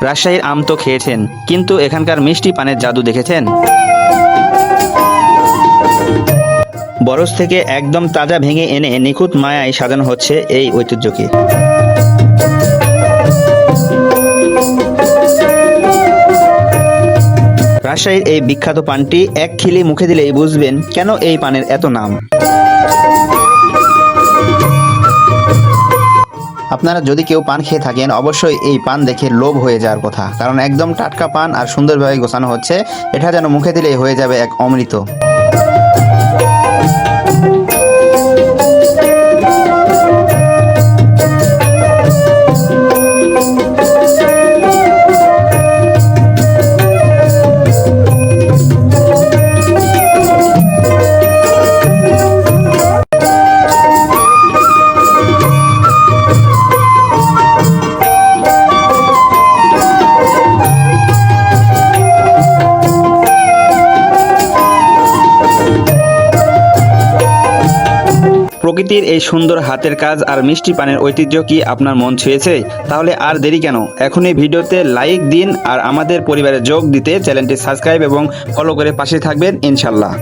রাজশাহীর আম তো খেয়েছেন, কিন্তু এখানকার মিষ্টি পানের জাদু দেখেছেন? বরজ থেকে একদম তাজা ভেঙে এনে নিখুঁত মায়ায় সাজানো হচ্ছে এই ঐতিহ্যকে। রাজশাহীর এই বিখ্যাত পানটি এক খিলি মুখে দিলেই বুঝবেন কেন এই পানের এত নাম। আপনারা যদি কেউ পান খেয়ে থাকেন, অবশ্যই এই পান দেখে লোভ হয়ে যাওয়ার কথা, কারণ একদম টাটকা পান আর সুন্দরভাবে গোছানো হচ্ছে। এটা যেন মুখে দিলেই হয়ে যাবে এক অমৃত। প্রকৃতির এই সুন্দর হাতের কাজ আর মিষ্টি পানের ঐতিহ্য কি আপনার মন ছুঁয়েছে? তাহলে আর দেরি কেন, এখনই ভিডিওতে লাইক দিন আর আমাদের পরিবারে যোগ দিতে চ্যানেলটি সাবস্ক্রাইব এবং ফলো করে পাশে থাকবেন ইনশাল্লাহ।